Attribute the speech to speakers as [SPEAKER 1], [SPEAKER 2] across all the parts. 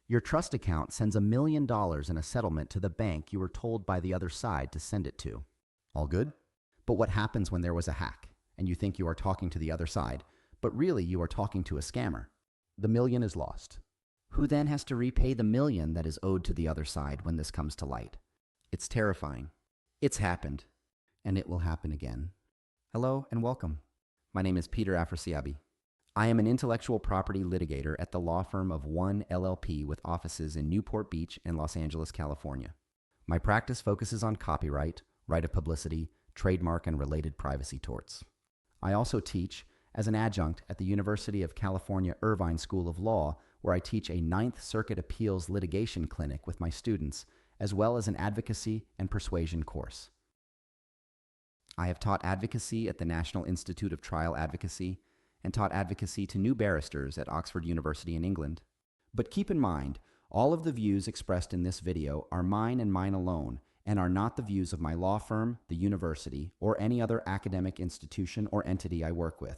[SPEAKER 1] Your trust account sends $1 million in a settlement to the bank you were told by the other side to send it to. All good? But what happens when there was a hack and you think you are talking to the other side, but really you are talking to a scammer? The million is lost. Who then has to repay the million that is owed to the other side when this comes to light? It's terrifying. It's happened, and it will happen again. Hello and welcome. My name is Peter Afrasiabi. I am an intellectual property litigator at the law firm of One LLP with offices in Newport Beach and Los Angeles, California. My practice focuses on copyright, right of publicity, trademark, and related privacy torts. I also teach as an adjunct at the University of California Irvine School of Law, where I teach a Ninth Circuit Appeals litigation clinic with my students, as well as an advocacy and persuasion course. I have taught advocacy at the National Institute of Trial Advocacy and taught advocacy to new barristers at Oxford University in England. But keep in mind, all of the views expressed in this video are mine and mine alone, and are not the views of my law firm, the university, or any other academic institution or entity I work with.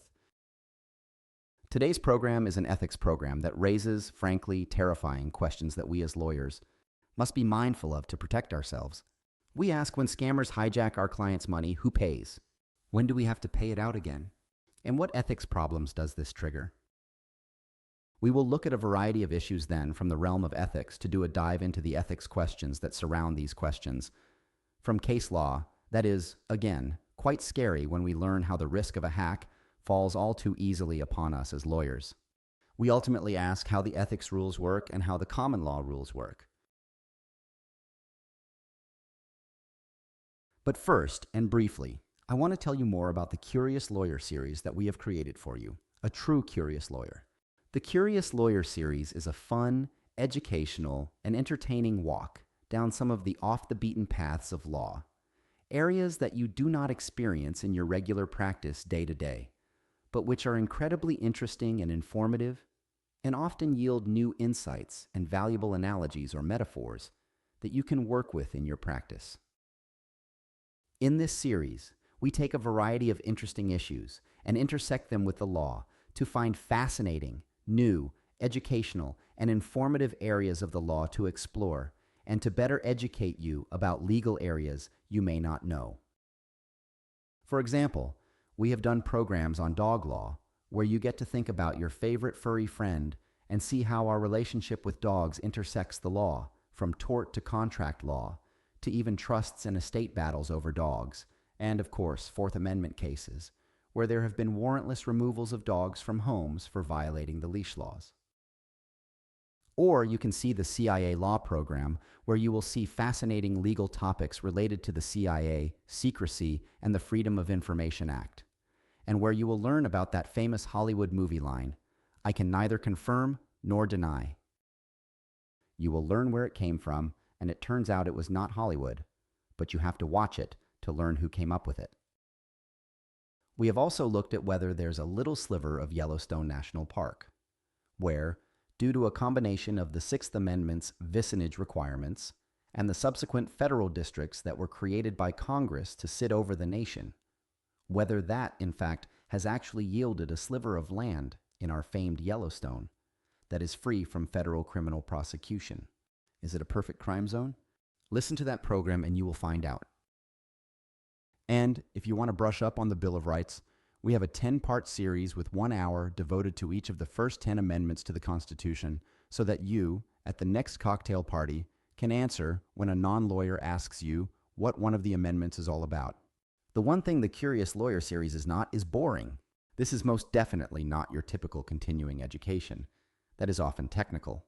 [SPEAKER 1] Today's program is an ethics program that raises, frankly, terrifying questions that we as lawyers must be mindful of to protect ourselves. We ask, when scammers hijack our clients' money, who pays? When do we have to pay it out again? And what ethics problems does this trigger? We will look at a variety of issues then from the realm of ethics to do a dive into the ethics questions that surround these questions. From case law, that is, again, quite scary when we learn how the risk of a hack falls all too easily upon us as lawyers. We ultimately ask how the ethics rules work and how the common law rules work. But first, and briefly, I want to tell you more about the Curious Lawyer series that we have created for you, a true curious lawyer. The Curious Lawyer series is a fun, educational, and entertaining walk down some of the off-the-beaten paths of law, areas that you do not experience in your regular practice day to day, but which are incredibly interesting and informative, and often yield new insights and valuable analogies or metaphors that you can work with in your practice. In this series, we take a variety of interesting issues and intersect them with the law to find fascinating, new, educational, and informative areas of the law to explore and to better educate you about legal areas you may not know. For example, we have done programs on dog law where you get to think about your favorite furry friend and see how our relationship with dogs intersects the law, from tort to contract law, to even trusts and estate battles over dogs, and of course, Fourth Amendment cases, where there have been warrantless removals of dogs from homes for violating the leash laws. Or you can see the CIA law program, where you will see fascinating legal topics related to the CIA, secrecy, and the Freedom of Information Act, and where you will learn about that famous Hollywood movie line, "I can neither confirm nor deny." You will learn where it came from, and it turns out it was not Hollywood, but you have to watch it to learn who came up with it. We have also looked at whether there's a little sliver of Yellowstone National Park, where, due to a combination of the Sixth Amendment's vicinage requirements and the subsequent federal districts that were created by Congress to sit over the nation, whether that, in fact, has actually yielded a sliver of land in our famed Yellowstone that is free from federal criminal prosecution. Is it a perfect crime zone? Listen to that program and you will find out. And if you want to brush up on the Bill of Rights, we have a 10-part series with 1 hour devoted to each of the first 10 amendments to the Constitution so that you, at the next cocktail party, can answer when a non-lawyer asks you what one of the amendments is all about. The one thing the Curious Lawyer series is not is boring. This is most definitely not your typical continuing education that is often technical,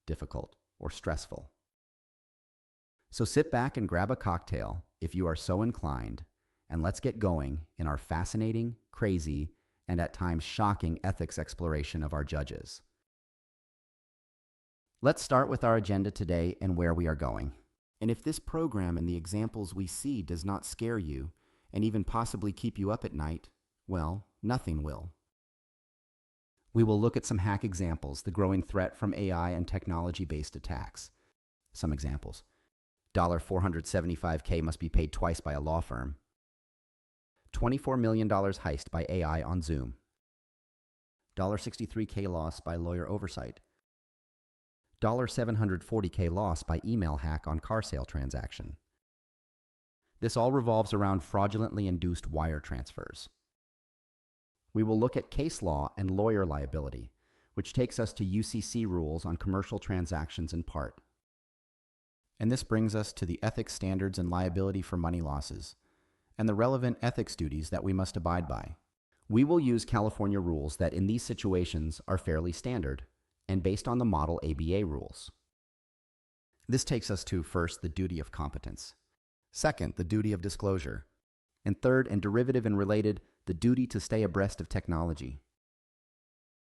[SPEAKER 1] difficult, or stressful. So sit back and grab a cocktail if you are so inclined, and let's get going in our fascinating, crazy, and at times shocking ethics exploration of our judges. Let's start with our agenda today and where we are going. And if this program and the examples we see does not scare you and even possibly keep you up at night, well, nothing will. We will look at some hack examples, the growing threat from AI and technology-based attacks. Some examples. $475K must be paid twice by a law firm. $24 million heist by AI on Zoom. $63K loss by lawyer oversight. $740K loss by email hack on car sale transaction. This all revolves around fraudulently induced wire transfers. We will look at case law and lawyer liability, which takes us to UCC rules on commercial transactions in part. And this brings us to the ethics standards and liability for money losses, and the relevant ethics duties that we must abide by. We will use California rules that in these situations are fairly standard and based on the model ABA rules. This takes us to, first, the duty of competence. Second, the duty of disclosure. And third, and derivative and related, the duty to stay abreast of technology.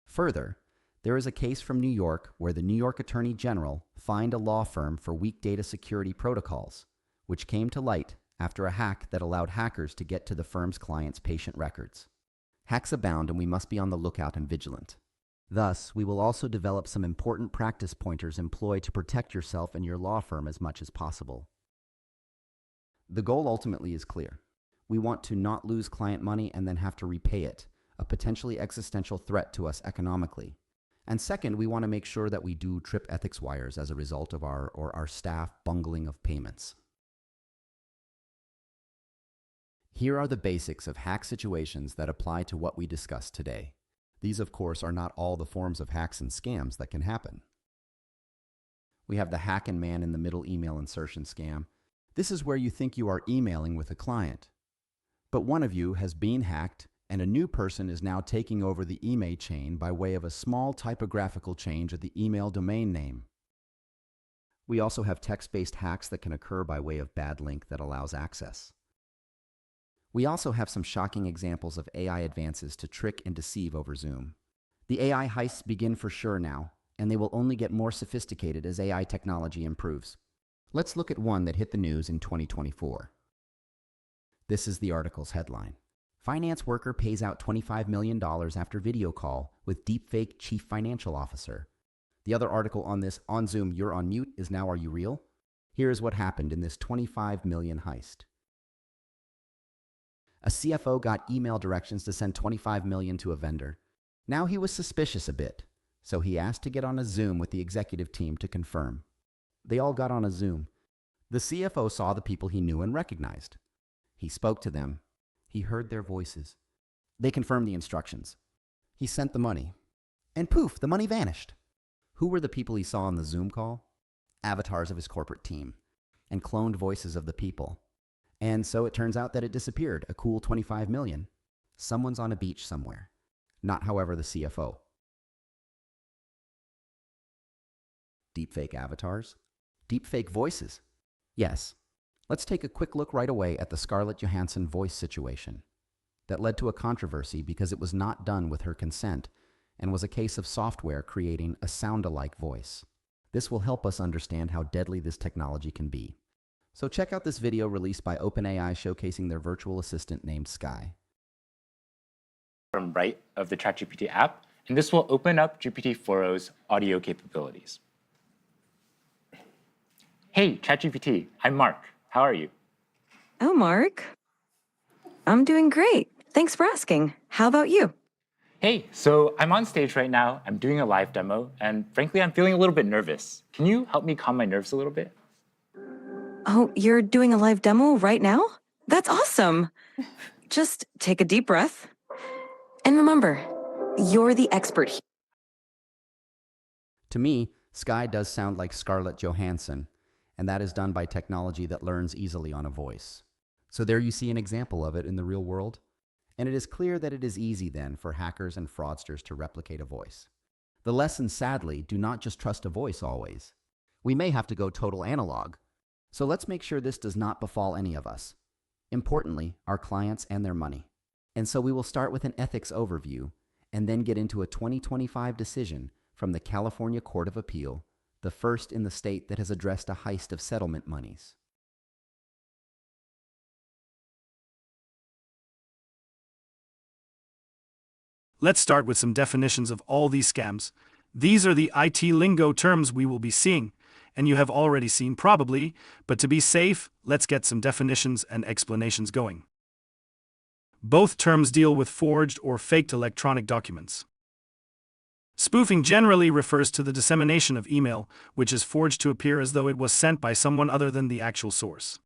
[SPEAKER 1] Further, there is a case from New York where the New York Attorney General fined a law firm for weak data security protocols, which came to light after a hack that allowed hackers to get to the firm's clients' patient records. Hacks abound, and we must be on the lookout and vigilant. Thus, we will also develop some important practice pointers employed to protect yourself and your law firm as much as possible. The goal ultimately is clear. We want to not lose client money and then have to repay it, a potentially existential threat to us economically. And second, we want to make sure that we do trip ethics wires as a result of our staff bungling of payments. Here are the basics of hack situations that apply to what we discussed today. These, of course, are not all the forms of hacks and scams that can happen. We have the hack and man in the middle email insertion scam. This is where you think you are emailing with a client, but one of you has been hacked and a new person is now taking over the email chain by way of a small typographical change of the email domain name. We also have text-based hacks that can occur by way of bad link that allows access. We also have some shocking examples of AI advances to trick and deceive over Zoom. The AI heists begin for sure now, and they will only get more sophisticated as AI technology improves. Let's look at one that hit the news in 2024. This is the article's headline. Finance worker pays out $25 million after video call with deepfake chief financial officer. The other article on this, on Zoom, you're on mute, is now Are You Real? Here is what happened in this $25 million heist. A CFO got email directions to send $25 million to a vendor. Now he was suspicious a bit, so he asked to get on a Zoom with the executive team to confirm. They all got on a Zoom. The CFO saw the people he knew and recognized. He spoke to them. He heard their voices. They confirmed the instructions. He sent the money. And poof, the money vanished. Who were the people he saw on the Zoom call? Avatars of his corporate team and cloned voices of the people. And so it turns out that it disappeared, a cool $25 million. Someone's on a beach somewhere. Not, however, the CFO. Deepfake avatars? Deepfake voices? Yes. Let's take a quick look right away at the Scarlett Johansson voice situation that led to a controversy because it was not done with her consent and was a case of software creating a sound-alike voice. This will help us understand how deadly this technology can be. So check out this video released by OpenAI showcasing their virtual assistant named Sky.
[SPEAKER 2] From right of the ChatGPT app, and this will open up GPT-4o's audio capabilities. Hey, ChatGPT, I'm Mark. How are you?
[SPEAKER 3] Oh, Mark. I'm doing great. Thanks for asking. How about you?
[SPEAKER 2] Hey, so I'm on stage right now. I'm doing a live demo, and frankly, I'm feeling a little bit nervous. Can you help me calm my nerves a little bit?
[SPEAKER 3] Oh, you're doing a live demo right now? That's awesome. Just take a deep breath. And remember, you're the expert here.
[SPEAKER 1] To me, Sky does sound like Scarlett Johansson, and that is done by technology that learns easily on a voice. So there you see an example of it in the real world. And it is clear that it is easy then for hackers and fraudsters to replicate a voice. The lesson, sadly, do not just trust a voice always. We may have to go total analog. So let's make sure this does not befall any of us. Importantly, our clients and their money. And so we will start with an ethics overview and then get into a 2025 decision from the California Court of Appeal, the first in the state that has addressed a heist of settlement monies.
[SPEAKER 4] Let's start with some definitions of all these scams. These are the IT lingo terms we will be seeing, and you have already seen probably, but to be safe, let's get some definitions and explanations going. Both terms deal with forged or faked electronic documents. Spoofing generally refers to the dissemination of email, which is forged to appear as though it was sent by someone other than the actual source.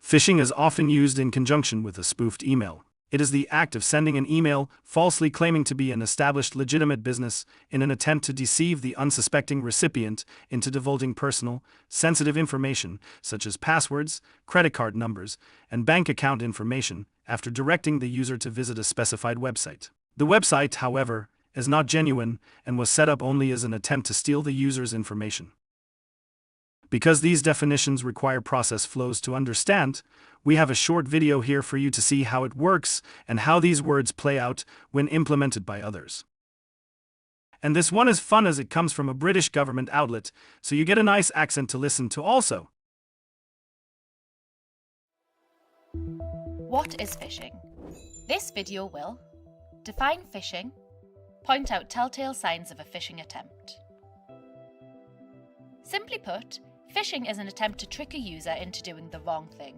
[SPEAKER 4] Phishing is often used in conjunction with a spoofed email. It is the act of sending an email falsely claiming to be an established legitimate business in an attempt to deceive the unsuspecting recipient into divulging personal, sensitive information such as passwords, credit card numbers, and bank account information after directing the user to visit a specified website. The website, however, is not genuine and was set up only as an attempt to steal the user's information. Because these definitions require process flows to understand, we have a short video here for you to see how it works and how these words play out when implemented by others. And this one is fun as it comes from a British government outlet, so you get a nice accent to listen to also.
[SPEAKER 5] What is phishing? This video will define phishing, point out telltale signs of a phishing attempt. Simply put, phishing is an attempt to trick a user into doing the wrong thing.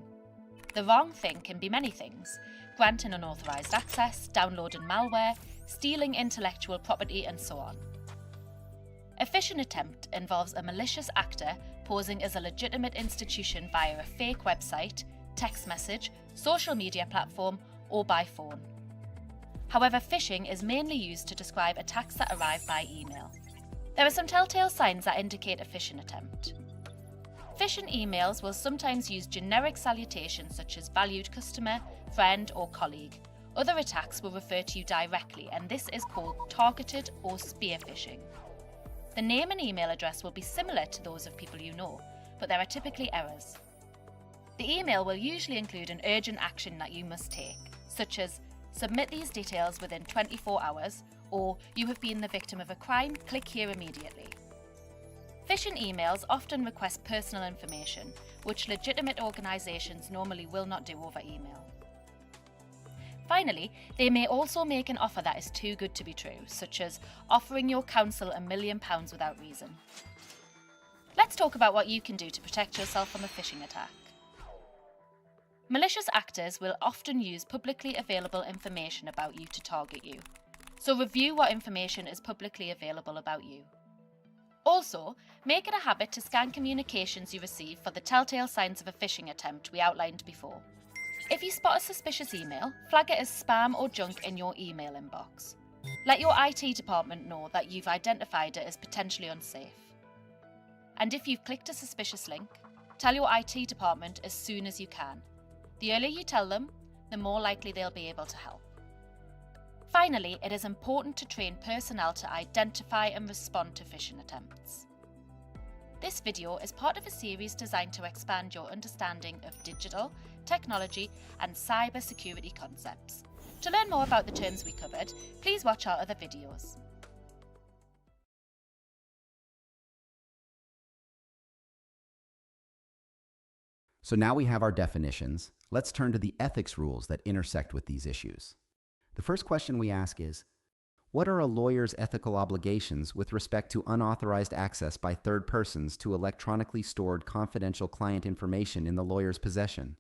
[SPEAKER 5] The wrong thing can be many things: granting unauthorized access, downloading malware, stealing intellectual property, and so on. A phishing attempt involves a malicious actor posing as a legitimate institution via a fake website, text message, social media platform, or by phone. However, phishing is mainly used to describe attacks that arrive by email. There are some telltale signs that indicate a phishing attempt. Phishing emails will sometimes use generic salutations such as valued customer, friend, or colleague. Other attacks will refer to you directly, and this is called targeted or spear phishing. The name and email address will be similar to those of people you know, but there are typically errors. The email will usually include an urgent action that you must take, such as submit these details within 24 hours, or you have been the victim of a crime, click here immediately. Phishing emails often request personal information, which legitimate organisations normally will not do over email. Finally, they may also make an offer that is too good to be true, such as offering your council £1 million without reason. Let's talk about what you can do to protect yourself from a phishing attack. Malicious actors will often use publicly available information about you to target you, so review what information is publicly available about you. Also, make it a habit to scan communications you receive for the telltale signs of a phishing attempt we outlined before. If you spot a suspicious email, flag it as spam or junk in your email inbox. Let your IT department know that you've identified it as potentially unsafe. And if you've clicked a suspicious link, tell your IT department as soon as you can. The earlier you tell them, the more likely they'll be able to help. Finally, it is important to train personnel to identify and respond to phishing attempts. This video is part of a series designed to expand your understanding of digital, technology, and cyber security concepts. To learn more about the terms we covered, please watch our other videos.
[SPEAKER 1] So now we have our definitions. Let's turn to the ethics rules that intersect with these issues. The first question we ask is, what are a lawyer's ethical obligations with respect to unauthorized access by third persons to electronically stored confidential client information in the lawyer's possession?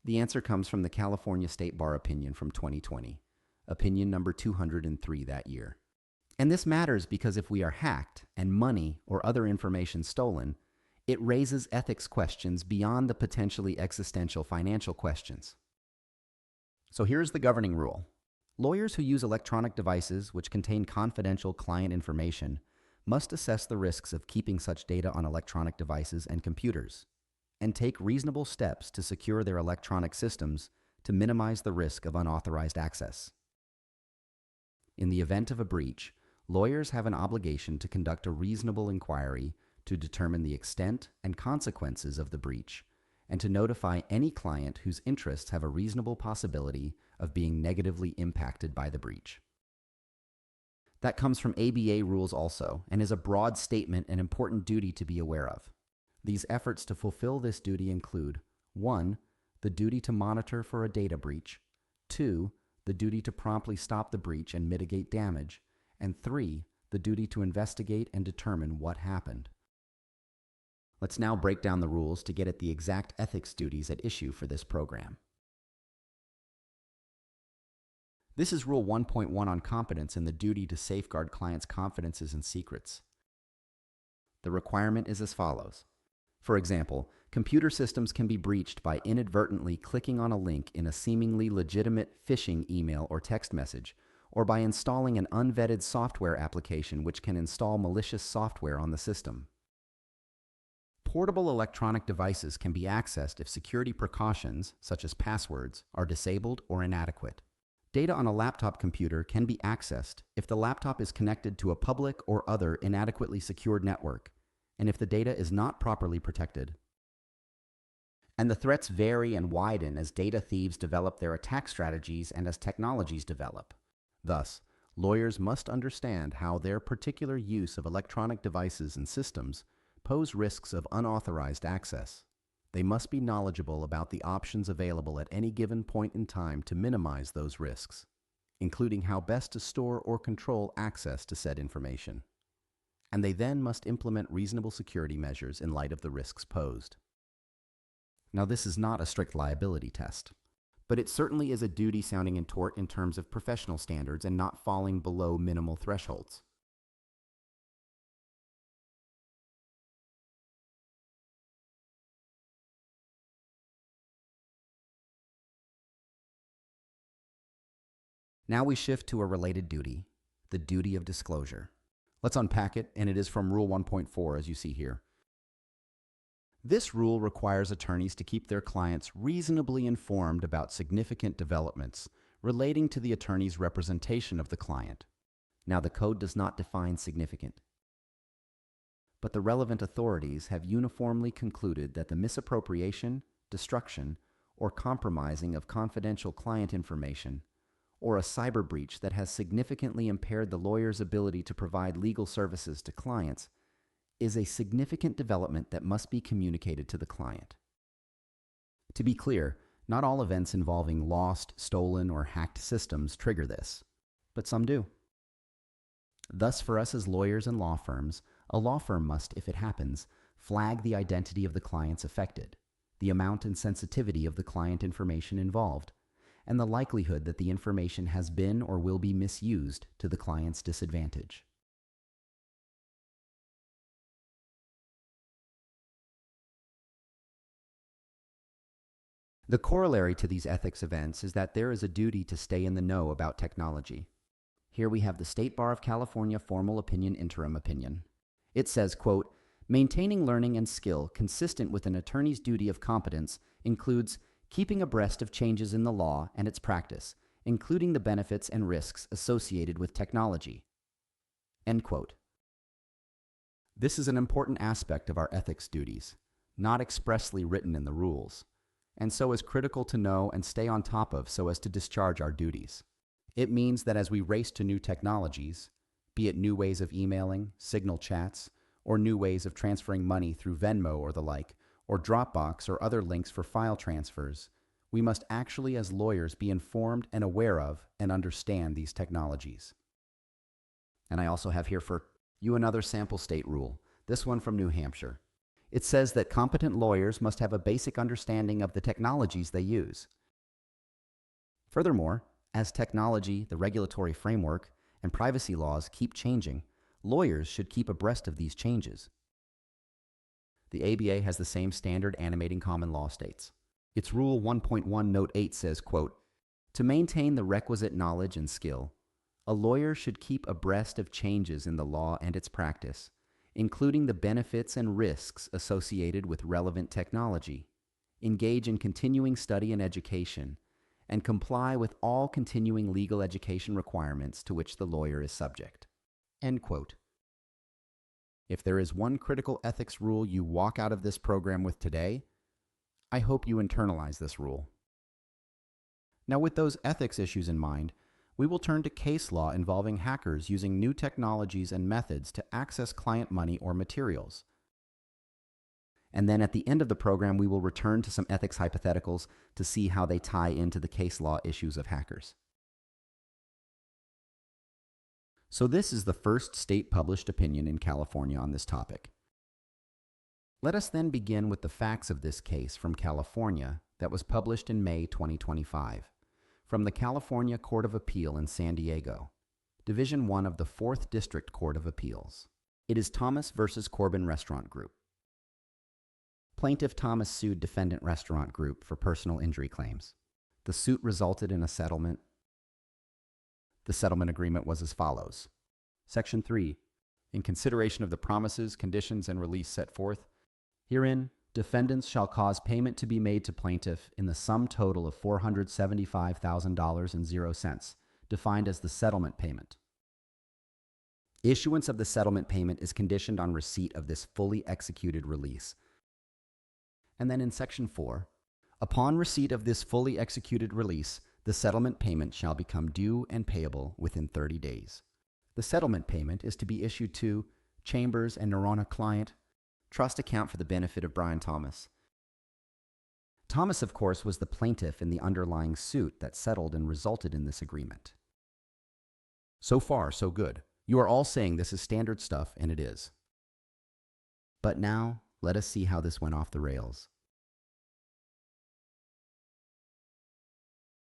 [SPEAKER 1] The answer comes from the California State Bar opinion from 2020, opinion number 203 that year. And this matters because if we are hacked and money or other information stolen, it raises ethics questions beyond the potentially existential financial questions. So here's the governing rule. Lawyers who use electronic devices which contain confidential client information must assess the risks of keeping such data on electronic devices and computers, and take reasonable steps to secure their electronic systems to minimize the risk of unauthorized access. In the event of a breach, lawyers have an obligation to conduct a reasonable inquiry to determine the extent and consequences of the breach, and to notify any client whose interests have a reasonable possibility of being negatively impacted by the breach. That comes from ABA rules also, and is a broad statement and important duty to be aware of. These efforts to fulfill this duty include 1. The duty to monitor for a data breach, 2. The duty to promptly stop the breach and mitigate damage, and 3. The duty to investigate and determine what happened. Let's now break down the rules to get at the exact ethics duties at issue for this program. This is Rule 1.1 on competence and the duty to safeguard clients' confidences and secrets. The requirement is as follows. For example, computer systems can be breached by inadvertently clicking on a link in a seemingly legitimate phishing email or text message, or by installing an unvetted software application which can install malicious software on the system. Portable electronic devices can be accessed if security precautions, such as passwords, are disabled or inadequate. Data on a laptop computer can be accessed if the laptop is connected to a public or other inadequately secured network, and if the data is not properly protected. And the threats vary and widen as data thieves develop their attack strategies and as technologies develop. Thus, lawyers must understand how their particular use of electronic devices and systems pose risks of unauthorized access. They must be knowledgeable about the options available at any given point in time to minimize those risks, including how best to store or control access to said information. And they then must implement reasonable security measures in light of the risks posed. Now, this is not a strict liability test, but it certainly is a duty sounding in tort in terms of professional standards and not falling below minimal thresholds. Now we shift to a related duty, the duty of disclosure. Let's unpack it, and it is from Rule 1.4, as you see here. This rule requires attorneys to keep their clients reasonably informed about significant developments relating to the attorney's representation of the client. Now, the code does not define significant, but the relevant authorities have uniformly concluded that the misappropriation, destruction, or compromising of confidential client information, or a cyber breach that has significantly impaired the lawyer's ability to provide legal services to clients, is a significant development that must be communicated to the client. To be clear, not all events involving lost, stolen, or hacked systems trigger this, but some do. Thus, for us as lawyers and law firms, a law firm must, if it happens, flag the identity of the clients affected, the amount and sensitivity of the client information involved, and the likelihood that the information has been or will be misused to the client's disadvantage. The corollary to these ethics events is that there is a duty to stay in the know about technology. Here we have the State Bar of California Formal Opinion Interim Opinion. It says, quote, "Maintaining learning and skill consistent with an attorney's duty of competence includes keeping abreast of changes in the law and its practice, including the benefits and risks associated with technology." End quote. This is an important aspect of our ethics duties, not expressly written in the rules, and so is critical to know and stay on top of so as to discharge our duties. It means that as we race to new technologies, be it new ways of emailing, signal chats, or new ways of transferring money through Venmo or the like, or Dropbox or other links for file transfers, we must actually as lawyers be informed and aware of and understand these technologies. And I also have here for you another sample state rule, this one from New Hampshire. It says that competent lawyers must have a basic understanding of the technologies they use. Furthermore, as technology, the regulatory framework, and privacy laws keep changing, lawyers should keep abreast of these changes. The ABA has the same standard animating common law states. Its Rule 1.1 Note 8 says, quote, "To maintain the requisite knowledge and skill, a lawyer should keep abreast of changes in the law and its practice, including the benefits and risks associated with relevant technology, engage in continuing study and education, and comply with all continuing legal education requirements to which the lawyer is subject." End quote. If there is one critical ethics rule you walk out of this program with today, I hope you internalize this rule. Now, with those ethics issues in mind, we will turn to case law involving hackers using new technologies and methods to access client money or materials. And then at the end of the program, we will return to some ethics hypotheticals to see how they tie into the case law issues of hackers. So this is the first state-published opinion in California on this topic. Let us then begin with the facts of this case from California that was published in May 2025. From the California Court of Appeal in San Diego, Division 1 of the 4th District Court of Appeals. It is Thomas versus Corbin Restaurant Group. Plaintiff Thomas sued defendant Restaurant Group for personal injury claims. The suit resulted in a settlement. The settlement agreement was as follows. Section 3. In consideration of the promises, conditions, and release set forth herein, defendants shall cause payment to be made to plaintiff in the sum total of $475,000.00, defined as the settlement payment. Issuance of the settlement payment is conditioned on receipt of this fully executed release. And then in Section 4, upon receipt of this fully executed release, the settlement payment shall become due and payable within 30 days. The settlement payment is to be issued to Chambers and Norona Client, trust account for the benefit of Brian Thomas. Thomas, of course, was the plaintiff in the underlying suit that settled and resulted in this agreement. So far, so good. You are all saying this is standard stuff, and it is. But now, let us see how this went off the rails.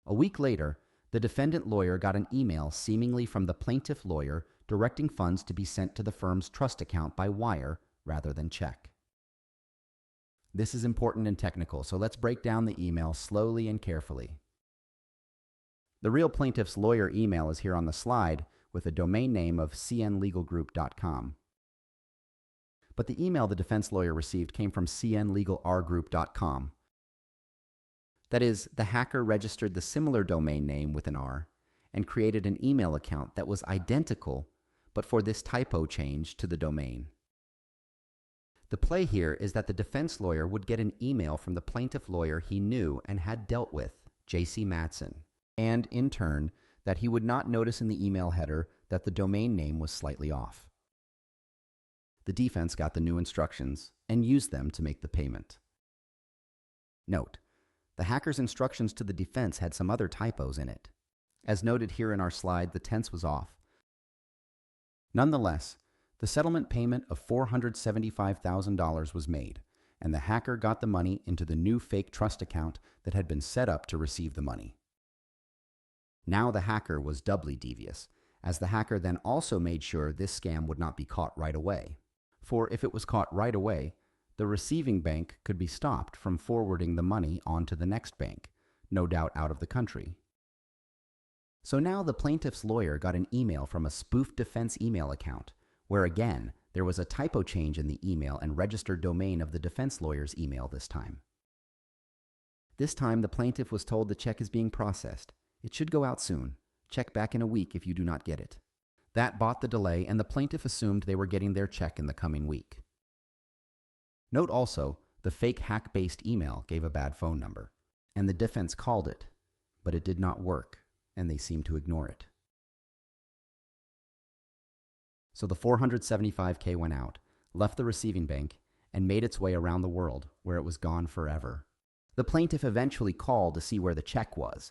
[SPEAKER 1] A week later, the defendant lawyer got an email seemingly from the plaintiff lawyer directing funds to be sent to the firm's trust account by wire rather than check. This is important and technical, so let's break down the email slowly and carefully. The real plaintiff's lawyer email is here on the slide with a domain name of cnlegalgroup.com. But the email the defense lawyer received came from cnlegalrgroup.com. That is, the hacker registered the similar domain name with an R and created an email account that was identical, but for this typo change to the domain. The play here is that the defense lawyer would get an email from the plaintiff lawyer he knew and had dealt with, J.C. Madsen, and in turn, that he would not notice in the email header that the domain name was slightly off. The defense got the new instructions and used them to make the payment. Note, the hacker's instructions to the defense had some other typos in it. As noted here in our slide, the tense was off. Nonetheless, the settlement payment of $475,000 was made, and the hacker got the money into the new fake trust account that had been set up to receive the money. Now the hacker was doubly devious, as the hacker then also made sure this scam would not be caught right away. For if it was caught right away, the receiving bank could be stopped from forwarding the money on to the next bank, no doubt out of the country. So now the plaintiff's lawyer got an email from a spoofed defense email account, where again, there was a typo change in the email and registered domain of the defense lawyer's email this time. This time, the plaintiff was told the check is being processed. It should go out soon. Check back in a week if you do not get it. That bought the delay, and the plaintiff assumed they were getting their check in the coming week. Note also, the fake hack-based email gave a bad phone number, and the defense called it, but it did not work, and they seemed to ignore it. So the $475K went out, left the receiving bank, and made its way around the world, where it was gone forever. The plaintiff eventually called to see where the check was.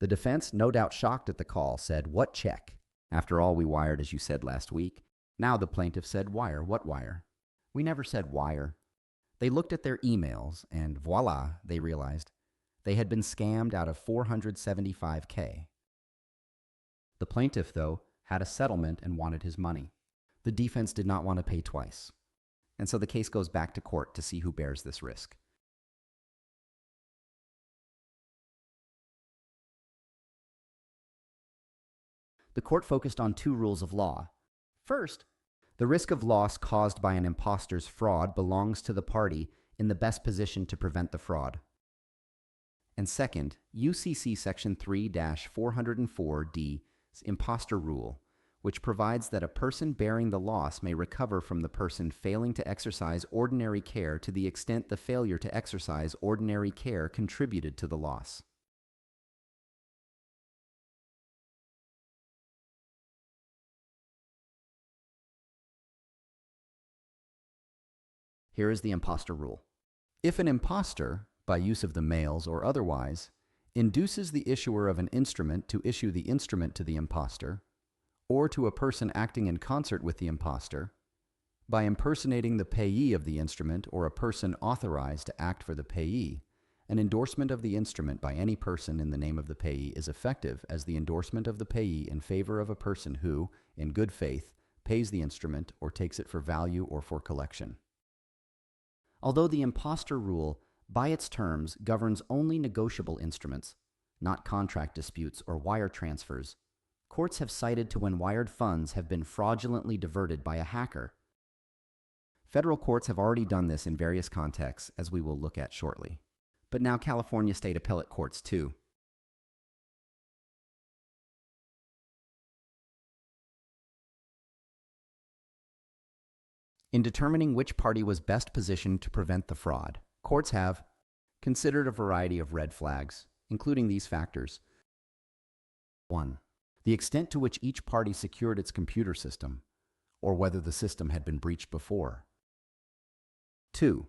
[SPEAKER 1] The defense, no doubt shocked at the call, said, "What check? After all, we wired as you said last week." Now the plaintiff said, "Wire? What wire?" "We never said wire." They looked at their emails, and voila, they realized they had been scammed out of $475K. The plaintiff, though, had a settlement and wanted his money. The defense did not want to pay twice, and so the case goes back to court to see who bears this risk. The court focused on two rules of law. First, the risk of loss caused by an impostor's fraud belongs to the party in the best position to prevent the fraud. And second, UCC Section 3-404D's impostor rule, which provides that a person bearing the loss may recover from the person failing to exercise ordinary care to the extent the failure to exercise ordinary care contributed to the loss. Here is the impostor rule. If an impostor, by use of the mails or otherwise, induces the issuer of an instrument to issue the instrument to the impostor, or to a person acting in concert with the impostor, by impersonating the payee of the instrument or a person authorized to act for the payee, An endorsement of the instrument by any person in the name of the payee is effective as the endorsement of the payee in favor of a person who, in good faith, pays the instrument or takes it for value or for collection. Although the impostor rule, by its terms, governs only negotiable instruments, not contract disputes or wire transfers, courts have cited to when wired funds have been fraudulently diverted by a hacker. Federal courts have already done this in various contexts, as we will look at shortly. But now California state appellate courts too. In determining which party was best positioned to prevent the fraud, courts have considered a variety of red flags, including these factors. 1. The extent to which each party secured its computer system, or whether the system had been breached before. 2.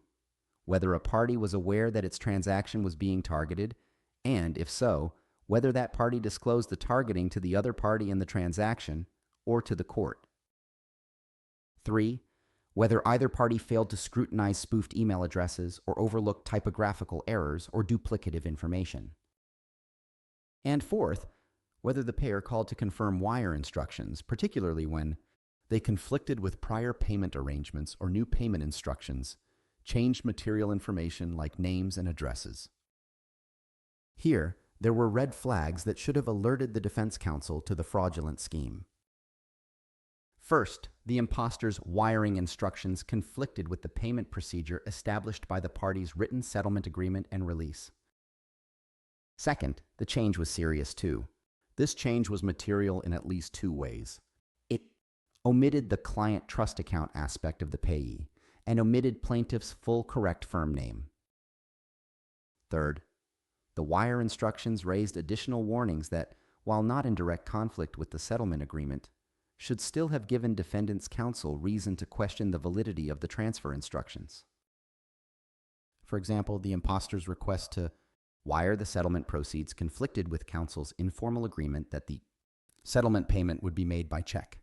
[SPEAKER 1] Whether a party was aware that its transaction was being targeted, and, if so, whether that party disclosed the targeting to the other party in the transaction or to the court. 3. Whether either party failed to scrutinize spoofed email addresses or overlooked typographical errors or duplicative information. And 4th, whether the payer called to confirm wire instructions, particularly when they conflicted with prior payment arrangements or new payment instructions, changed material information like names and addresses. Here, there were red flags that should have alerted the defense counsel to the fraudulent scheme. First, the impostor's wiring instructions conflicted with the payment procedure established by the parties' written settlement agreement and release. Second, the change was serious too. This change was material in at least 2 ways. It omitted the client trust account aspect of the payee and omitted plaintiff's full correct firm name. Third, the wire instructions raised additional warnings that, while not in direct conflict with the settlement agreement, should still have given defendant's counsel reason to question the validity of the transfer instructions. For example, the impostor's request to wire the settlement proceeds conflicted with counsel's informal agreement that the settlement payment would be made by check.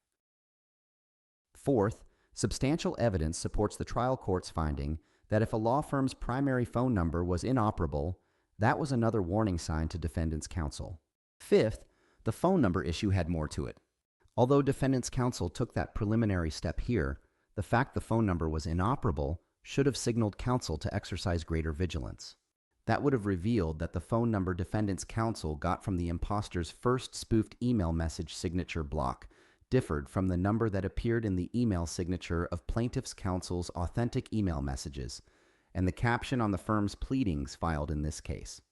[SPEAKER 1] Fourth, substantial evidence supports the trial court's finding that if a law firm's primary phone number was inoperable, that was another warning sign to defendant's counsel. Fifth, the phone number issue had more to it. Although defendant's counsel took that preliminary step here, the fact the phone number was inoperable should have signaled counsel to exercise greater vigilance. That would have revealed that the phone number defendant's counsel got from the impostor's first spoofed email message signature block differed from the number that appeared in the email signature of plaintiff's counsel's authentic email messages and the caption on the firm's pleadings filed in this case.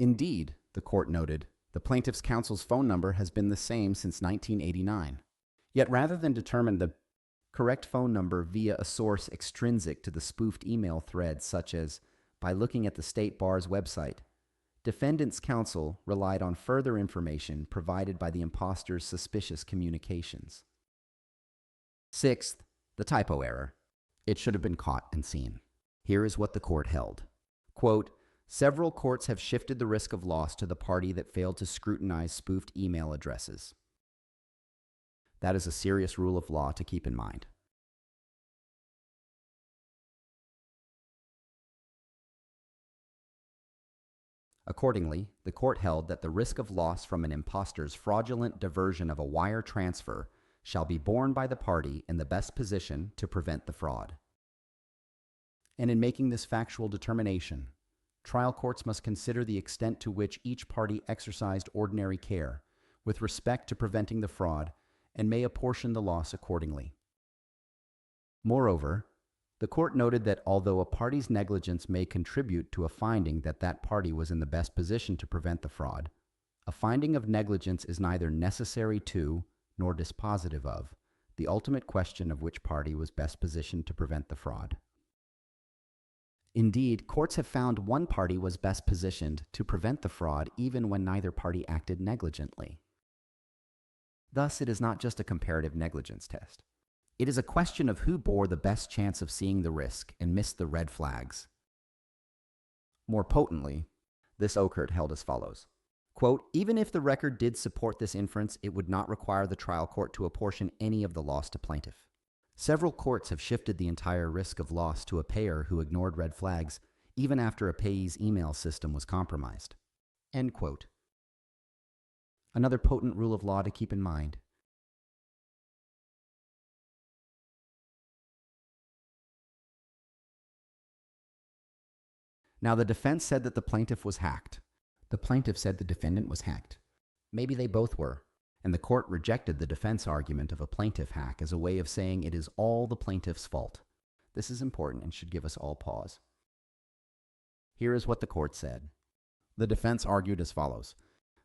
[SPEAKER 1] Indeed, the court noted, the plaintiff's counsel's phone number has been the same since 1989. Yet rather than determine the correct phone number via a source extrinsic to the spoofed email thread, such as by looking at the State Bar's website, defendant's counsel relied on further information provided by the impostor's suspicious communications. Sixth, the typo error. It should have been caught and seen. Here is what the court held. Quote, several courts have shifted the risk of loss to the party that failed to scrutinize spoofed email addresses. That is a serious rule of law to keep in mind. Accordingly, the court held that the risk of loss from an impostor's fraudulent diversion of a wire transfer shall be borne by the party in the best position to prevent the fraud. And in making this factual determination, trial courts must consider the extent to which each party exercised ordinary care with respect to preventing the fraud and may apportion the loss accordingly. Moreover, the court noted that although a party's negligence may contribute to a finding that that party was in the best position to prevent the fraud, a finding of negligence is neither necessary to nor dispositive of the ultimate question of which party was best positioned to prevent the fraud. Indeed, courts have found one party was best positioned to prevent the fraud even when neither party acted negligently. Thus, it is not just a comparative negligence test. It is a question of who bore the best chance of seeing the risk and missed the red flags. More potently, this Oakert held as follows. Quote, even if the record did support this inference, it would not require the trial court to apportion any of the loss to plaintiff. Several courts have shifted the entire risk of loss to a payer who ignored red flags, even after a payee's email system was compromised. End quote. Another potent rule of law to keep in mind. Now, the defense said that the plaintiff was hacked. The plaintiff said the defendant was hacked. Maybe they both were, and the court rejected the defense argument of a plaintiff hack as a way of saying it is all the plaintiff's fault. This is important and should give us all pause. Here is what the court said. The defense argued as follows.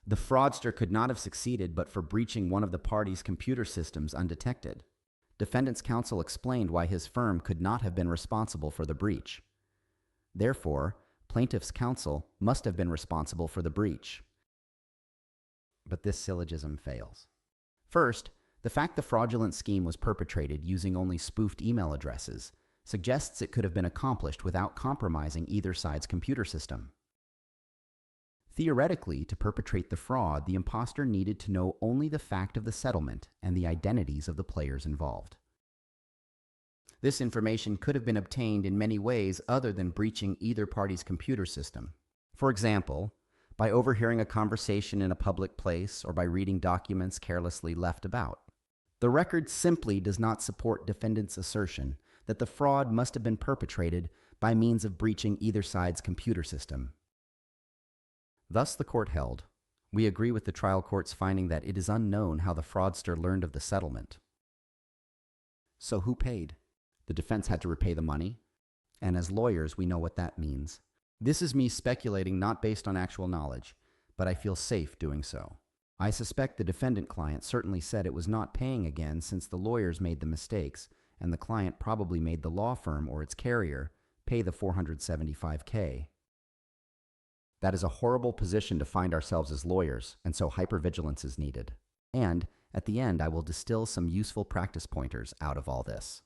[SPEAKER 1] The fraudster could not have succeeded but for breaching one of the party's computer systems undetected. Defendant's counsel explained why his firm could not have been responsible for the breach. Therefore, plaintiff's counsel must have been responsible for the breach. But this syllogism fails. First, the fact the fraudulent scheme was perpetrated using only spoofed email addresses suggests it could have been accomplished without compromising either side's computer system. Theoretically, to perpetrate the fraud, the imposter needed to know only the fact of the settlement and the identities of the players involved. This information could have been obtained in many ways other than breaching either party's computer system. For example, by overhearing a conversation in a public place or by reading documents carelessly left about. The record simply does not support defendant's assertion that the fraud must have been perpetrated by means of breaching either side's computer system. Thus, the court held, we agree with the trial court's finding that it is unknown how the fraudster learned of the settlement. So who paid? The defense had to repay the money, and as lawyers, we know what that means. This is me speculating not based on actual knowledge, but I feel safe doing so. I suspect the defendant client certainly said it was not paying again since the lawyers made the mistakes, and the client probably made the law firm or its carrier pay the $475K. That is a horrible position to find ourselves as lawyers, and so hypervigilance is needed. And, at the end, I will distill some useful practice pointers out of all this.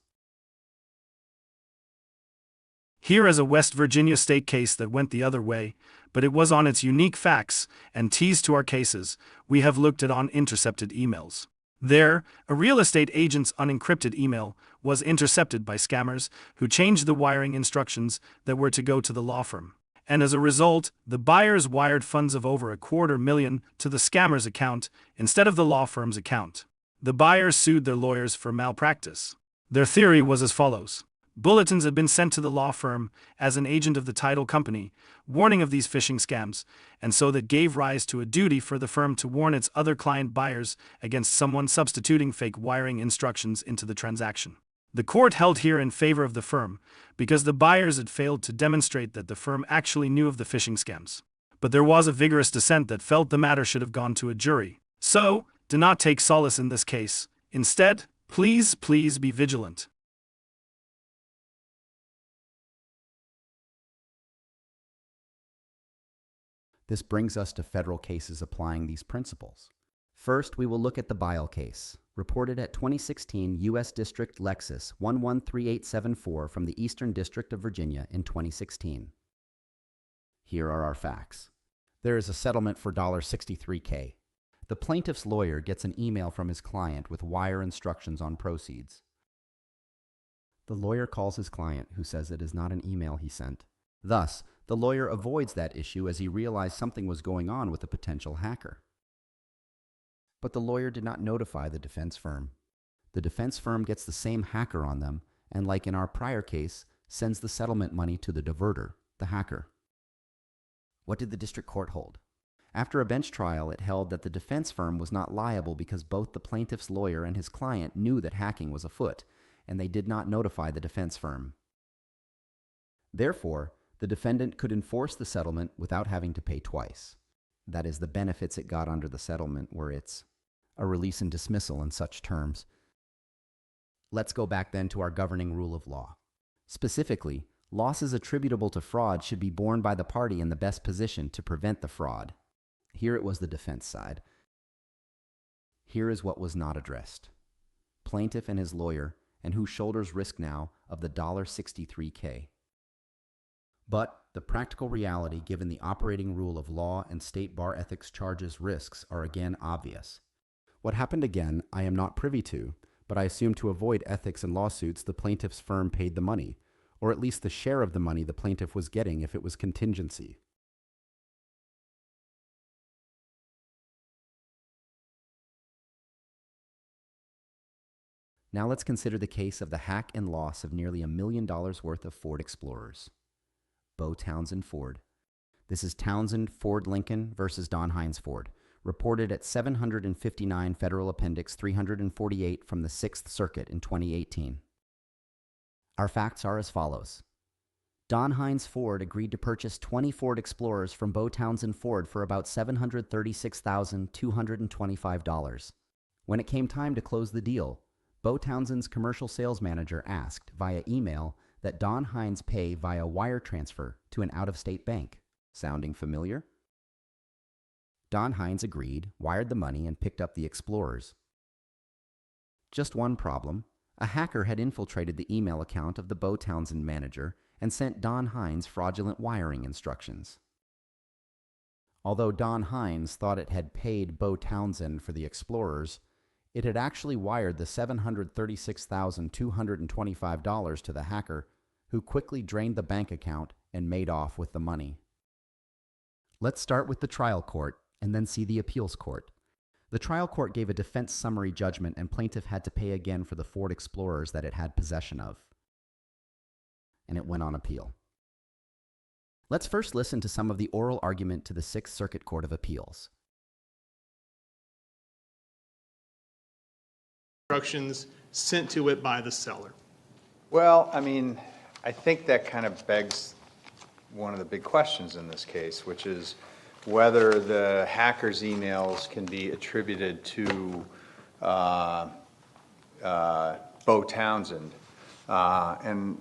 [SPEAKER 4] Here is a West Virginia state case that went the other way, but it was on its unique facts and teased to our cases. We have looked at intercepted emails. There, a real estate agent's unencrypted email was intercepted by scammers who changed the wiring instructions that were to go to the law firm. And as a result, the buyers wired funds of over $250,000 to the scammer's account instead of the law firm's account. The buyers sued their lawyers for malpractice. Their theory was as follows. Bulletins had been sent to the law firm as an agent of the title company, warning of these phishing scams, and so that gave rise to a duty for the firm to warn its other client buyers against someone substituting fake wiring instructions into the transaction. The court held here in favor of the firm because the buyers had failed to demonstrate that the firm actually knew of the phishing scams. But there was a vigorous dissent that felt the matter should have gone to a jury. So, do not take solace in this case. Instead, please be vigilant.
[SPEAKER 1] This brings us to federal cases applying these principles. First, we will look at the Bile case, reported at 2016 U.S. District Lexus 113874 from the Eastern District of Virginia in 2016. Here are our facts. There is a settlement for $63K. The plaintiff's lawyer gets an email from his client with wire instructions on proceeds. The lawyer calls his client, who says it is not an email he sent. Thus, the lawyer avoids that issue as he realized something was going on with a potential hacker. But the lawyer did not notify the defense firm. The defense firm gets the same hacker on them, and like in our prior case, sends the settlement money to the diverter, the hacker. What did the district court hold? After a bench trial, it held that the defense firm was not liable because both the plaintiff's lawyer and his client knew that hacking was afoot, and they did not notify the defense firm. Therefore, the defendant could enforce the settlement without having to pay twice. That is, the benefits it got under the settlement were a release and dismissal in such terms. Let's go back then to our governing rule of law. Specifically, losses attributable to fraud should be borne by the party in the best position to prevent the fraud. Here it was the defense side. Here is what was not addressed. Plaintiff and his lawyer, and who shoulders risk now of the $63K. But the practical reality given the operating rule of law and state bar ethics charges risks are again obvious. What happened again, I am not privy to, but I assume to avoid ethics and lawsuits the plaintiff's firm paid the money, or at least the share of the money the plaintiff was getting if it was contingency. Now let's consider the case of the hack and loss of nearly $1 million worth of Ford Explorers. Bo Townsend Ford. This is Townsend Ford Lincoln versus Don Hines Ford, reported at 759 Federal Appendix 348 from the 6th Circuit in 2018. Our facts are as follows. Don Hines Ford agreed to purchase 20 Ford Explorers from Bo Townsend Ford for about $736,225. When it came time to close the deal, Bo Townsend's commercial sales manager asked via email that Don Hines pay via wire transfer to an out-of-state bank. Sounding familiar? Don Hines agreed, wired the money, and picked up the Explorers. Just one problem. A hacker had infiltrated the email account of the Bo Townsend manager and sent Don Hines fraudulent wiring instructions. Although Don Hines thought it had paid Bo Townsend for the Explorers, it had actually wired the $736,225 to the hacker, who quickly drained the bank account and made off with the money. Let's start with the trial court and then see the appeals court. The trial court gave a defense summary judgment and plaintiff had to pay again for the Ford Explorers that it had possession of. And it went on appeal. Let's first listen to some of the oral argument to the Sixth Circuit Court of Appeals.
[SPEAKER 6] Instructions sent to it by the seller.
[SPEAKER 7] Well, I mean, I think that kind of begs one of the big questions in this case, which is whether the hacker's emails can be attributed to Bo Townsend. And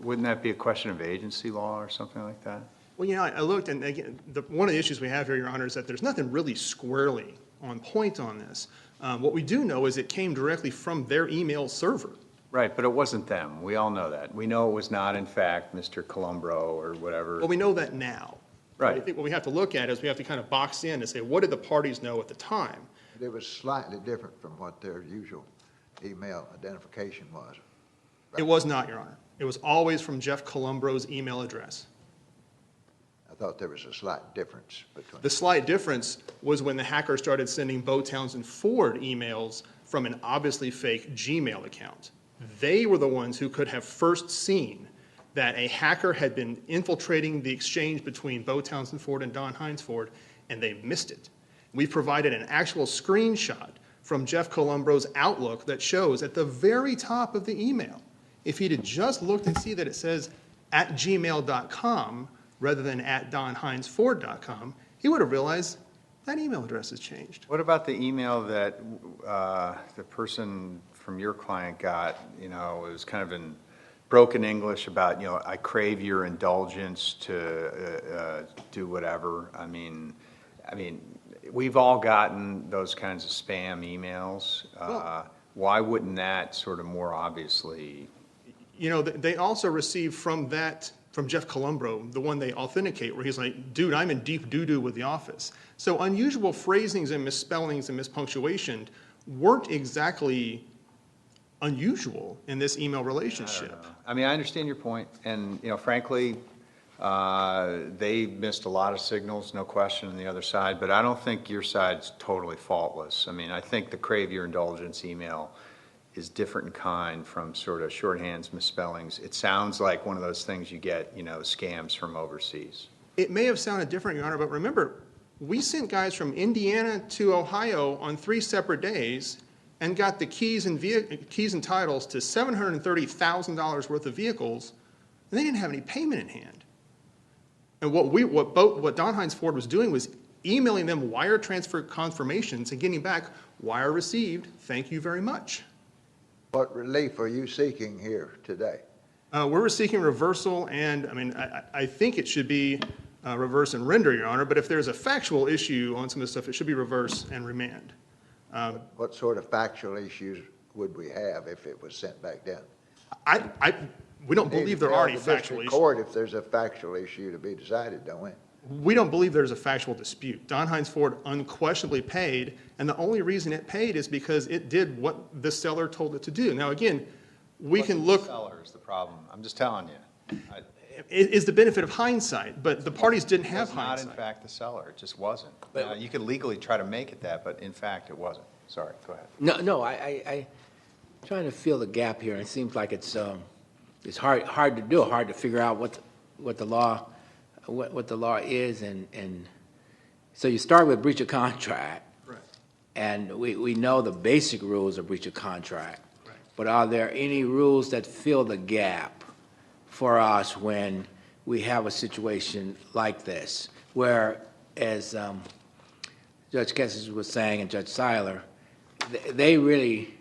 [SPEAKER 7] wouldn't that be a question of agency law or something like that?
[SPEAKER 6] Well, you know, I looked, and again, one of the issues we have here, Your Honor, is that there's nothing really squarely on point on this. What we do know is it came directly from their email server.
[SPEAKER 7] Right, but it wasn't them. We all know that. We know it was not, in fact, Mr. Columbro or whatever.
[SPEAKER 6] Well, we know that now.
[SPEAKER 7] Right.
[SPEAKER 6] I think what we have to look at is we have to kind of box in and say, what did the parties know at the time?
[SPEAKER 8] It was slightly different from what their usual email identification was.
[SPEAKER 6] It was not, Your Honor. It was always from Jeff Columbro's email address.
[SPEAKER 8] I thought there was a slight difference between.
[SPEAKER 6] The slight difference was when the hacker started sending Bo Townsend Ford emails from an obviously fake Gmail account. They were the ones who could have first seen that a hacker had been infiltrating the exchange between Bo Townsend Ford and Don Hines Ford, and they missed it. We've provided an actual screenshot from Jeff Columbro's Outlook that shows at the very top of the email, if he'd have just looked and see that it says at gmail.com rather than at donhinesford.com, he would have realized that email address has changed.
[SPEAKER 7] What about the email that the person from your client got? You know, it was kind of in broken English about, you know, I crave your indulgence to do whatever. I mean, we've all gotten those kinds of spam emails. Why wouldn't that sort of more obviously?
[SPEAKER 6] You know, they also received from Jeff Columbro, the one they authenticate, where he's like, dude, I'm in deep doo-doo with the office. So unusual phrasings and misspellings and mispunctuation weren't exactly unusual in this email relationship.
[SPEAKER 7] I mean, I understand your point, and, you know, frankly, they missed a lot of signals, no question, on the other side, but I don't think your side's totally faultless. I mean, I think the crave your indulgence email is different in kind from sort of shorthands, misspellings. It sounds like one of those things you get, you know, scams from overseas. It
[SPEAKER 6] may have sounded different, Your Honor, but remember, we sent guys from Indiana to Ohio on 3 separate days and got the keys and titles to $730,000 worth of vehicles, and they didn't have any payment in hand. And what Don Hines Ford was doing was emailing them wire transfer confirmations and getting back, wire received, thank you very much.
[SPEAKER 8] What relief are you seeking here today?
[SPEAKER 6] We're seeking reversal, and I mean, I think it should be reverse and render, Your Honor, but if there's a factual issue on some of this stuff, it should be reverse and remand.
[SPEAKER 8] What sort of factual issues would we have if it was sent back down?
[SPEAKER 6] We don't believe there are any factual issues.
[SPEAKER 8] Court, if there's a factual issue to be decided, don't we?
[SPEAKER 6] We don't believe there's a factual dispute. Don Hines Ford unquestionably paid, and the only reason it paid is because it did what the seller told it to do. Now, again, we can look.
[SPEAKER 7] The seller is the problem. I'm just telling you.
[SPEAKER 6] is the benefit of hindsight, but the parties didn't have
[SPEAKER 7] It's not,
[SPEAKER 6] hindsight.
[SPEAKER 7] in fact, the seller. It just wasn't. You could legally try to make it that, but in fact, it wasn't. Sorry, go ahead.
[SPEAKER 9] No, I trying to fill the gap here. It seems like it's hard to do, hard to figure out what the law is, and so you start with breach of contract.
[SPEAKER 6] Right.
[SPEAKER 9] And we know the basic rules of breach of contract.
[SPEAKER 6] Right.
[SPEAKER 9] But are there any rules that fill the gap for us when we have a situation like this, where, as Judge Kessler was saying and Judge Seiler, they really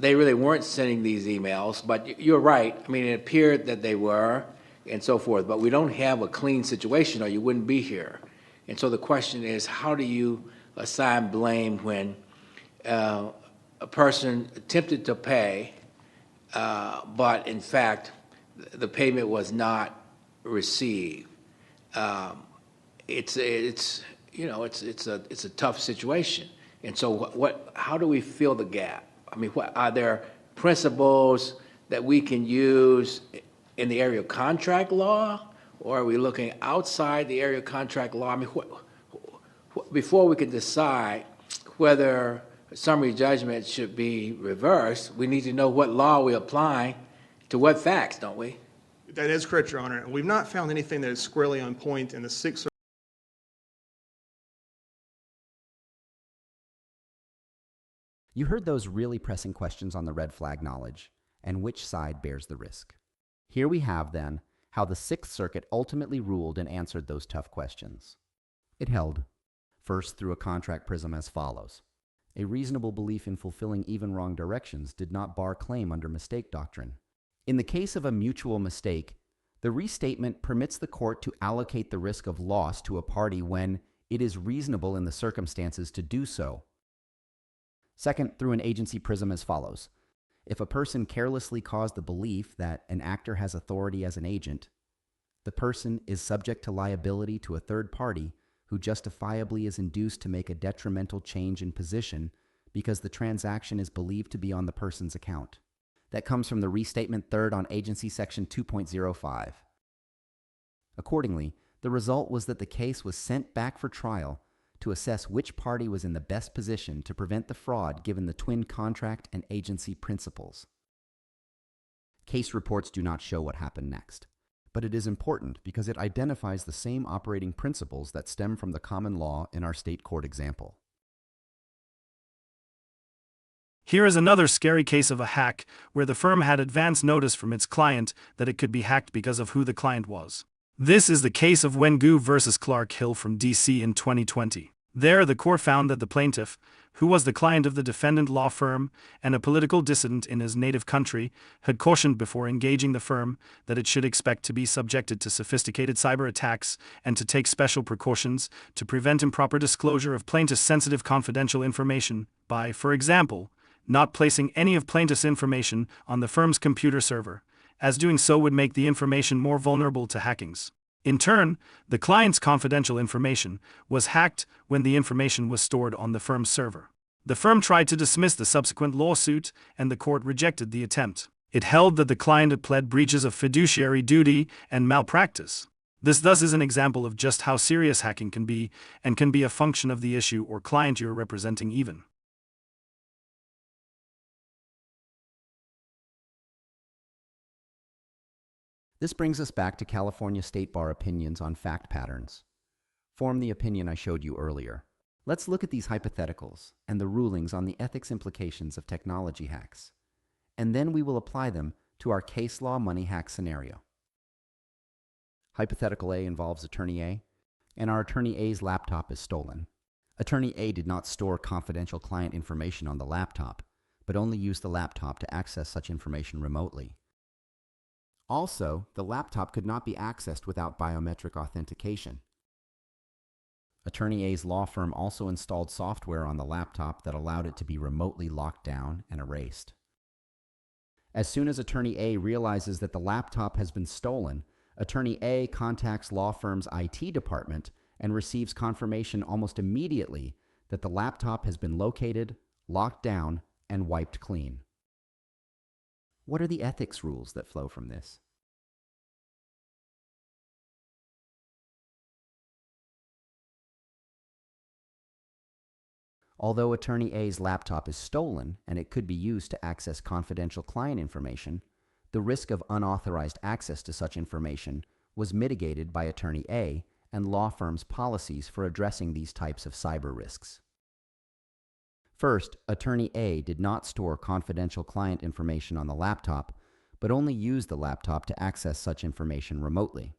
[SPEAKER 9] weren't sending these emails, but you're right. I mean, it appeared that they were and so forth, but we don't have a clean situation or you wouldn't be here. And so the question is, how do you assign blame when a person attempted to pay, but in fact, the payment was not received? It's a tough situation. And so how do we fill the gap? I mean, are there principles that we can use in the area of contract law, or are we looking outside the area of contract law? I mean, before we can decide whether summary judgment should be reversed, we need to know what law we're applying to what facts, don't we?
[SPEAKER 6] That is correct, Your Honor. We've not found anything that is squarely on point in the Sixth Circuit.
[SPEAKER 1] You heard those really pressing questions on the red flag knowledge and which side bears the risk. Here we have, then, how the Sixth Circuit ultimately ruled and answered those tough questions. It held, first through a contract prism as follows. A reasonable belief in fulfilling even wrong directions did not bar claim under mistake doctrine. In the case of a mutual mistake, the restatement permits the court to allocate the risk of loss to a party when it is reasonable in the circumstances to do so. Second, through an agency prism as follows. If a person carelessly caused the belief that an actor has authority as an agent, the person is subject to liability to a third party who justifiably is induced to make a detrimental change in position because the transaction is believed to be on the person's account. That comes from the Restatement Third on Agency Section 2.05. Accordingly, the result was that the case was sent back for trial to assess which party was in the best position to prevent the fraud given the twin contract and agency principles. Case reports do not show what happened next, but it is important because it identifies the same operating principles that stem from the common law in our state court example.
[SPEAKER 4] Here is another scary case of a hack where the firm had advance notice from its client that it could be hacked because of who the client was. This is the case of Wengu versus Clark Hill from DC in 2020. There, the court found that the plaintiff, who was the client of the defendant law firm and a political dissident in his native country, had cautioned before engaging the firm that it should expect to be subjected to sophisticated cyber attacks and to take special precautions to prevent improper disclosure of plaintiff's sensitive confidential information by, for example, not placing any of plaintiff's information on the firm's computer server, as doing so would make the information more vulnerable to hackings. In turn, the client's confidential information was hacked when the information was stored on the firm's server. The firm tried to dismiss the subsequent lawsuit, and the court rejected the attempt. It held that the client had pled breaches of fiduciary duty and malpractice. This thus is an example of just how serious hacking can be, and can be a function of the issue or client you're representing even.
[SPEAKER 1] This brings us back to California State Bar opinions on fact patterns. Form the opinion I showed you earlier. Let's look at these hypotheticals and the rulings on the ethics implications of technology hacks, and then we will apply them to our case law money hack scenario. Hypothetical A involves Attorney A, and our Attorney A's laptop is stolen. Attorney A did not store confidential client information on the laptop, but only used the laptop to access such information remotely. Also, the laptop could not be accessed without biometric authentication. Attorney A's law firm also installed software on the laptop that allowed it to be remotely locked down and erased. As soon as Attorney A realizes that the laptop has been stolen, Attorney A contacts law firm's IT department and receives confirmation almost immediately that the laptop has been located, locked down, and wiped clean. What are the ethics rules that flow from this? Although Attorney A's laptop is stolen and it could be used to access confidential client information, the risk of unauthorized access to such information was mitigated by Attorney A and law firms' policies for addressing these types of cyber risks. First, Attorney A did not store confidential client information on the laptop, but only used the laptop to access such information remotely.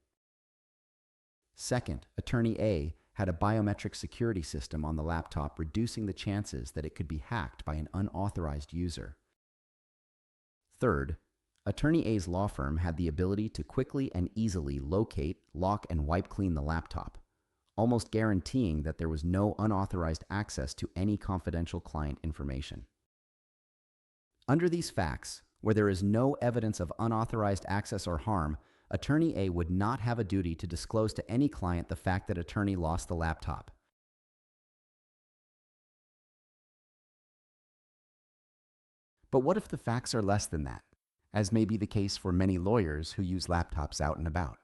[SPEAKER 1] Second, Attorney A had a biometric security system on the laptop, reducing the chances that it could be hacked by an unauthorized user. Third, Attorney A's law firm had the ability to quickly and easily locate, lock, and wipe clean the laptop, almost guaranteeing that there was no unauthorized access to any confidential client information. Under these facts, where there is no evidence of unauthorized access or harm, Attorney A would not have a duty to disclose to any client the fact that attorney lost the laptop. But what if the facts are less than that, as may be the case for many lawyers who use laptops out and about?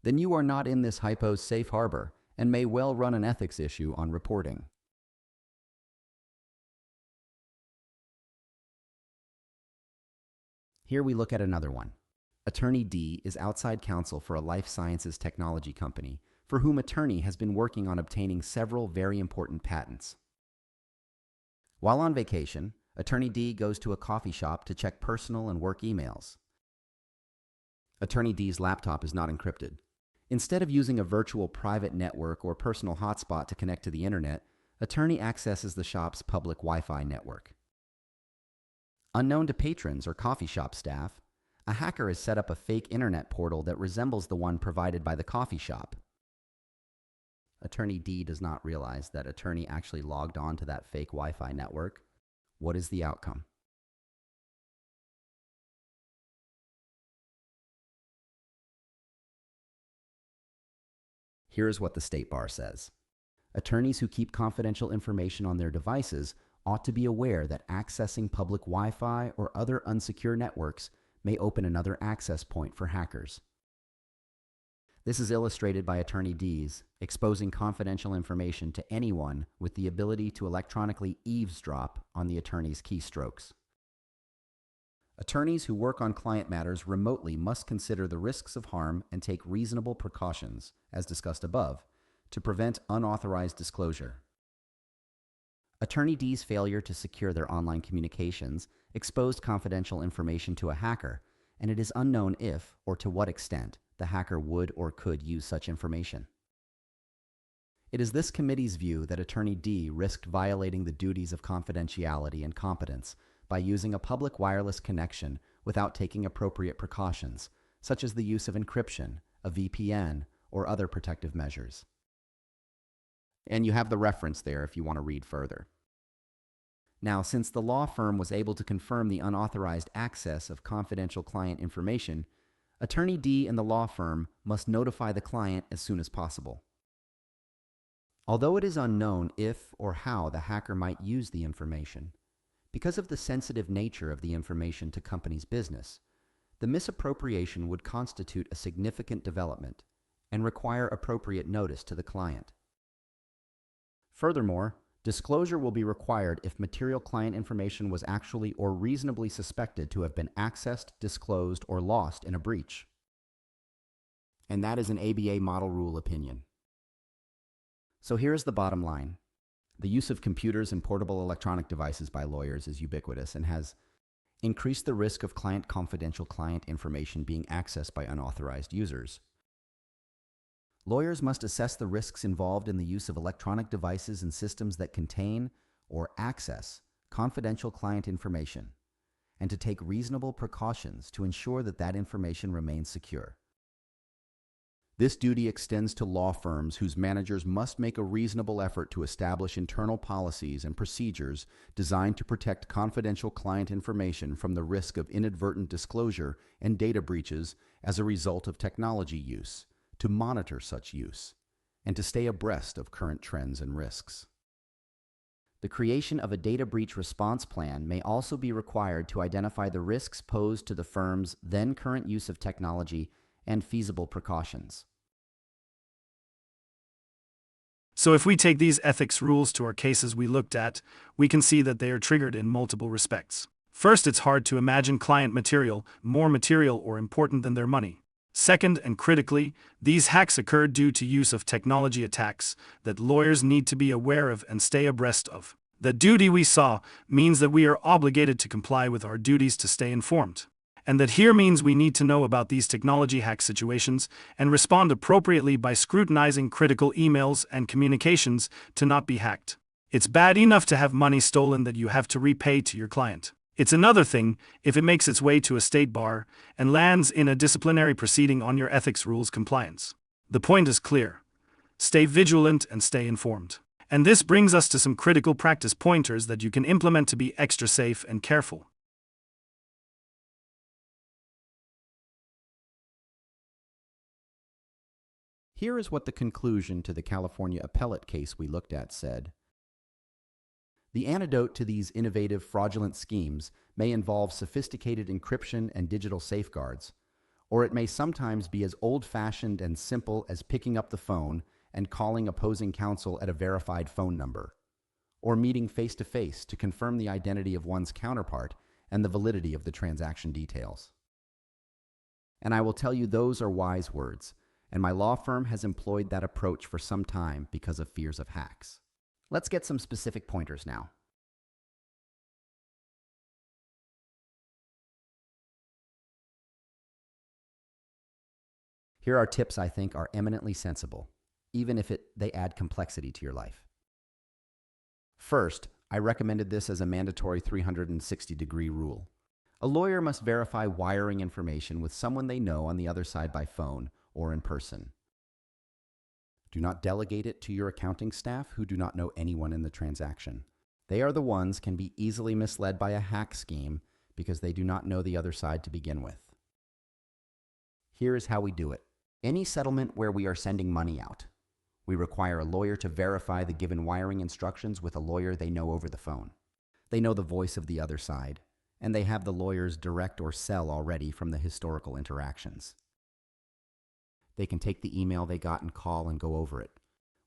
[SPEAKER 1] Then you are not in this hypo's safe harbor and may well run an ethics issue on reporting. Here we look at another one. Attorney D is outside counsel for a life sciences technology company for whom attorney has been working on obtaining several very important patents. While on vacation, Attorney D goes to a coffee shop to check personal and work emails. Attorney D's laptop is not encrypted. Instead of using a virtual private network or personal hotspot to connect to the internet, attorney accesses the shop's public Wi-Fi network. Unknown to patrons or coffee shop staff, a hacker has set up a fake internet portal that resembles the one provided by the coffee shop. Attorney D does not realize that attorney actually logged on to that fake Wi-Fi network. What is the outcome? Here is what the State Bar says. Attorneys who keep confidential information on their devices ought to be aware that accessing public Wi-Fi or other unsecure networks may open another access point for hackers. This is illustrated by Attorney D's exposing confidential information to anyone with the ability to electronically eavesdrop on the attorney's keystrokes. Attorneys who work on client matters remotely must consider the risks of harm and take reasonable precautions, as discussed above, to prevent unauthorized disclosure. Attorney D's failure to secure their online communications exposed confidential information to a hacker, and it is unknown if, or to what extent, the hacker would or could use such information. It is this committee's view that Attorney D risked violating the duties of confidentiality and competence by using a public wireless connection without taking appropriate precautions, such as the use of encryption, a VPN, or other protective measures. And you have the reference there if you want to read further. Now, since the law firm was able to confirm the unauthorized access of confidential client information, Attorney D and the law firm must notify the client as soon as possible. Although it is unknown if or how the hacker might use the information, because of the sensitive nature of the information to company's business, the misappropriation would constitute a significant development and require appropriate notice to the client. Furthermore, disclosure will be required if material client information was actually or reasonably suspected to have been accessed, disclosed, or lost in a breach. And that is an ABA model rule opinion. So here is the bottom line. The use of computers and portable electronic devices by lawyers is ubiquitous and has increased the risk of confidential client information being accessed by unauthorized users. Lawyers must assess the risks involved in the use of electronic devices and systems that contain or access confidential client information, and to take reasonable precautions to ensure that that information remains secure. This duty extends to law firms whose managers must make a reasonable effort to establish internal policies and procedures designed to protect confidential client information from the risk of inadvertent disclosure and data breaches as a result of technology use, to monitor such use, and to stay abreast of current trends and risks. The creation of a data breach response plan may also be required to identify the risks posed to the firm's then current use of technology and feasible precautions.
[SPEAKER 4] So if we take these ethics rules to our cases we looked at, we can see that they are triggered in multiple respects. First, it's hard to imagine client material more material or important than their money. Second, and critically, these hacks occur due to use of technology attacks that lawyers need to be aware of and stay abreast of. The duty we saw means that we are obligated to comply with our duties to stay informed. And that here means we need to know about these technology hack situations and respond appropriately by scrutinizing critical emails and communications to not be hacked. It's bad enough to have money stolen that you have to repay to your client. It's another thing if it makes its way to a state bar and lands in a disciplinary proceeding on your ethics rules compliance. The point is clear. Stay vigilant and stay informed. And this brings us to some critical practice pointers that you can implement to be extra safe and careful.
[SPEAKER 1] Here is what the conclusion to the California appellate case we looked at said. The antidote to these innovative fraudulent schemes may involve sophisticated encryption and digital safeguards, or it may sometimes be as old-fashioned and simple as picking up the phone and calling opposing counsel at a verified phone number, or meeting face-to-face to confirm the identity of one's counterpart and the validity of the transaction details. And I will tell you those are wise words, and my law firm has employed that approach for some time because of fears of hacks. Let's get some specific pointers now. Here are tips I think are eminently sensible, even if they add complexity to your life. First, I recommended this as a mandatory 360-degree rule. A lawyer must verify wiring information with someone they know on the other side by phone or in person. Do not delegate it to your accounting staff who do not know anyone in the transaction. They are the ones can be easily misled by a hack scheme because they do not know the other side to begin with. Here is how we do it. Any settlement where we are sending money out, we require a lawyer to verify the given wiring instructions with a lawyer they know over the phone. They know the voice of the other side, and they have the lawyer's direct or cell already from the historical interactions. They can take the email they got and call and go over it.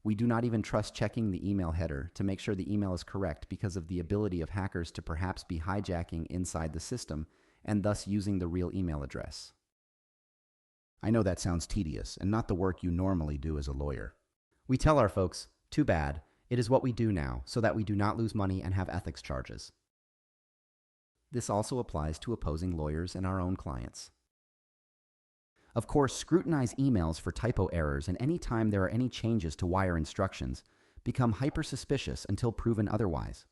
[SPEAKER 1] We do not even trust checking the email header to make sure the email is correct because of the ability of hackers to perhaps be hijacking inside the system and thus using the real email address. I know that sounds tedious and not the work you normally do as a lawyer. We tell our folks, too bad, it is what we do now so that we do not lose money and have ethics charges. This also applies to opposing lawyers and our own clients. Of course, scrutinize emails for typo errors, and any time there are any changes to wire instructions, become hyper-suspicious until proven otherwise.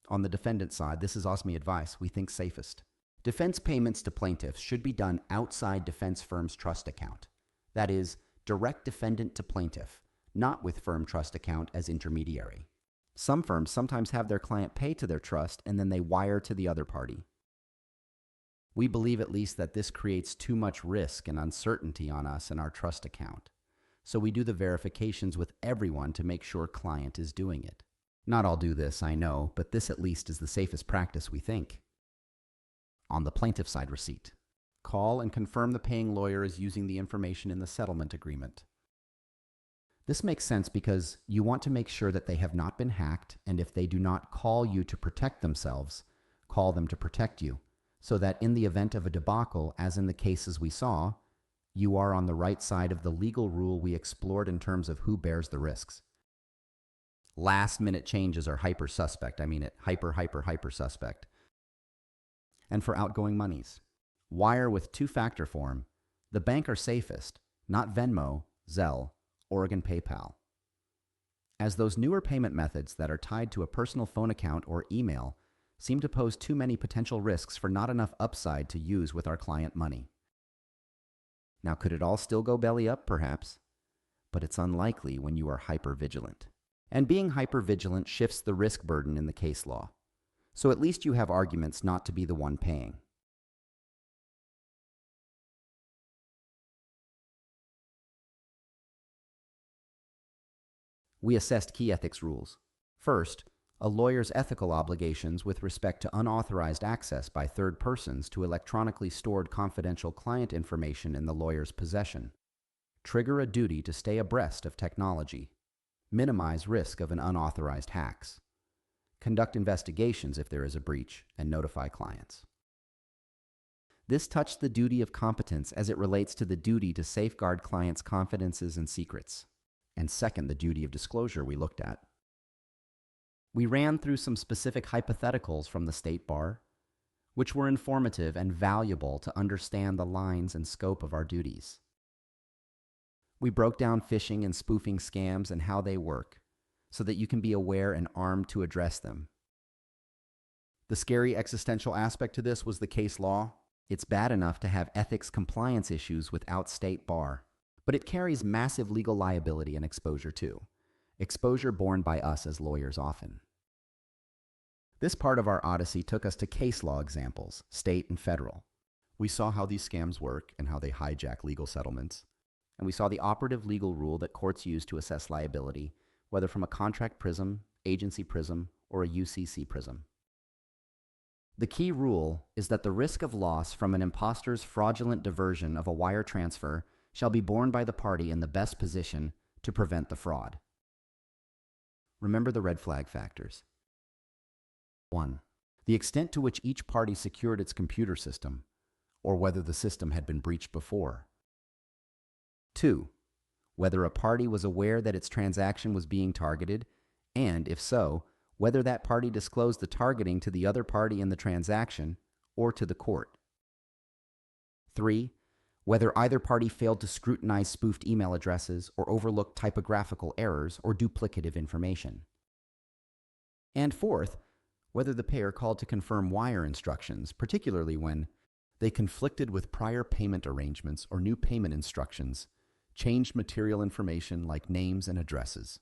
[SPEAKER 1] On the defendant side, this is OSME advice we think safest. Defense payments to plaintiffs should be done outside defense firm's trust account. That is, direct defendant to plaintiff, not with firm trust account as intermediary. Some firms sometimes have their client pay to their trust and then they wire to the other party. We believe at least that this creates too much risk and uncertainty on us and our trust account. So we do the verifications with everyone to make sure client is doing it. Not all do this, I know, but this at least is the safest practice we think. On the plaintiff side receipt, call and confirm the paying lawyer is using the information in the settlement agreement. This makes sense because you want to make sure that they have not been hacked, and if they do not call you to protect themselves, call them to protect you, so that in the event of a debacle, as in the cases we saw, you are on the right side of the legal rule we explored in terms of who bears the risks. Last-minute changes are hyper-suspect. I mean it, hyper suspect. And for outgoing monies, wire with two-factor form. The bank are safest, not Venmo, Zelle, Oregon PayPal. As those newer payment methods that are tied to a personal phone account or email seem to pose too many potential risks for not enough upside to use with our client money. Now, could it all still go belly up? Perhaps. But it's unlikely when you are hyper-vigilant. And being hyper-vigilant shifts the risk burden in the case law. So at least you have arguments not to be the one paying. We assessed key ethics rules. First, a lawyer's ethical obligations with respect to unauthorized access by third persons to electronically stored confidential client information in the lawyer's possession. Trigger a duty to stay abreast of technology. minimize risk of an unauthorized hacks, conduct investigations if there is a breach, and notify clients. This touched the duty of competence as it relates to the duty to safeguard clients' confidences and secrets, and second, the duty of disclosure we looked at. We ran through some specific hypotheticals from the State Bar, which were informative and valuable to understand the lines and scope of our duties. We broke down phishing and spoofing scams and how they work, so that you can be aware and armed to address them. The scary existential aspect to this was the case law. It's bad enough to have ethics compliance issues without State Bar, but it carries massive legal liability and exposure too. Exposure borne by us as lawyers often. This part of our odyssey took us to case law examples, state and federal. We saw how these scams work and how they hijack legal settlements. And we saw the operative legal rule that courts use to assess liability, whether from a contract prism, agency prism, or a UCC prism. The key rule is that the risk of loss from an impostor's fraudulent diversion of a wire transfer shall be borne by the party in the best position to prevent the fraud. Remember the red flag factors. 1. The extent to which each party secured its computer system, or whether the system had been breached before. 2. Whether a party was aware that its transaction was being targeted, and, if so, whether that party disclosed the targeting to the other party in the transaction or to the court. 3. Whether either party failed to scrutinize spoofed email addresses or overlooked typographical errors or duplicative information. And 4th, whether the payer called to confirm wire instructions, particularly when they conflicted with prior payment arrangements or new payment instructions, changed material information like names and addresses.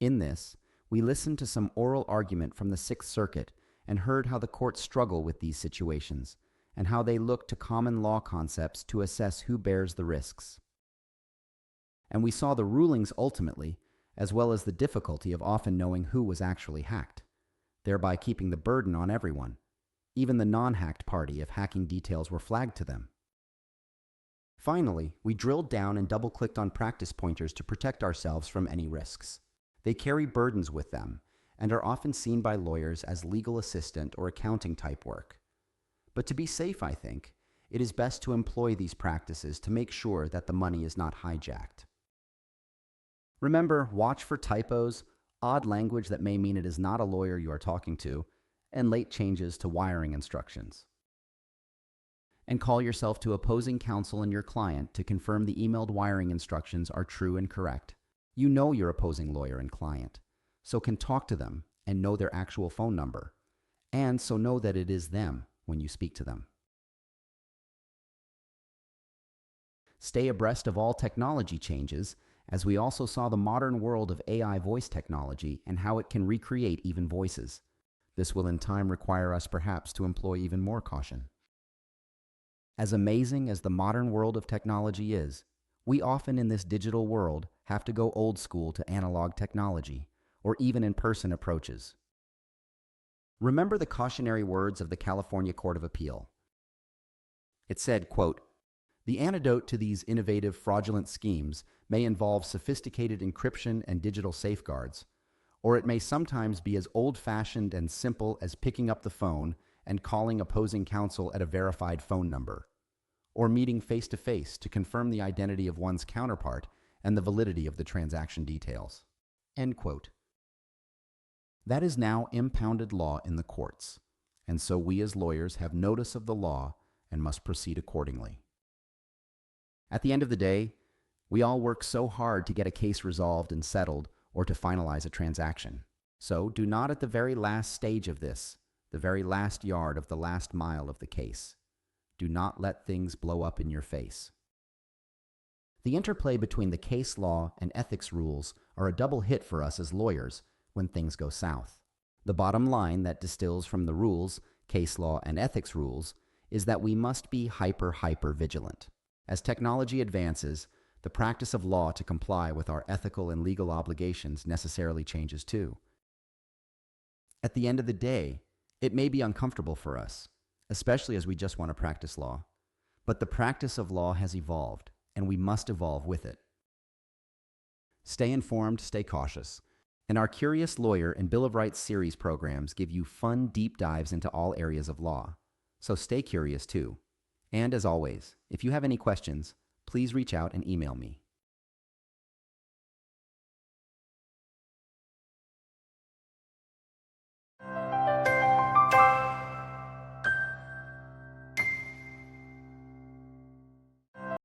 [SPEAKER 1] In this, we listened to some oral argument from the Sixth Circuit and heard how the courts struggle with these situations and how they look to common law concepts to assess who bears the risks. And we saw the rulings ultimately, as well as the difficulty of often knowing who was actually hacked, thereby keeping the burden on everyone, even the non-hacked party if hacking details were flagged to them. Finally, we drilled down and double-clicked on practice pointers to protect ourselves from any risks. They carry burdens with them and are often seen by lawyers as legal assistant or accounting type work. But to be safe, I think, it is best to employ these practices to make sure that the money is not hijacked. Remember, watch for typos, odd language that may mean it is not a lawyer you are talking to, and late changes to wiring instructions. And call yourself to opposing counsel and your client to confirm the emailed wiring instructions are true and correct. You know your opposing lawyer and client, so can talk to them and know their actual phone number, and so know that it is them when you speak to them. Stay abreast of all technology changes, as we also saw the modern world of AI voice technology and how it can recreate even voices. This will in time require us perhaps to employ even more caution. As amazing as the modern world of technology is, we often in this digital world have to go old school to analog technology, or even in-person approaches. Remember the cautionary words of the California Court of Appeal. It said, quote, "The antidote to these innovative fraudulent schemes may involve sophisticated encryption and digital safeguards, or it may sometimes be as old-fashioned and simple as picking up the phone and calling opposing counsel at a verified phone number, or meeting face-to-face to confirm the identity of one's counterpart and the validity of the transaction details." End quote. That is now impounded law in the courts, and so we as lawyers have notice of the law and must proceed accordingly. At the end of the day, we all work so hard to get a case resolved and settled or to finalize a transaction. So do not at the very last stage of this, the very last yard of the last mile of the case, do not let things blow up in your face. The interplay between the case law and ethics rules are a double hit for us as lawyers when things go south. The bottom line that distills from the rules, case law, and ethics rules is that we must be hyper vigilant. As technology advances, the practice of law to comply with our ethical and legal obligations necessarily changes too. At the end of the day, it may be uncomfortable for us, especially as we just want to practice law, but the practice of law has evolved, and we must evolve with it. Stay informed, stay cautious. And our Curious Lawyer and Bill of Rights series programs give you fun deep dives into all areas of law. So stay curious too. And as always, if you have any questions, please reach out and email me.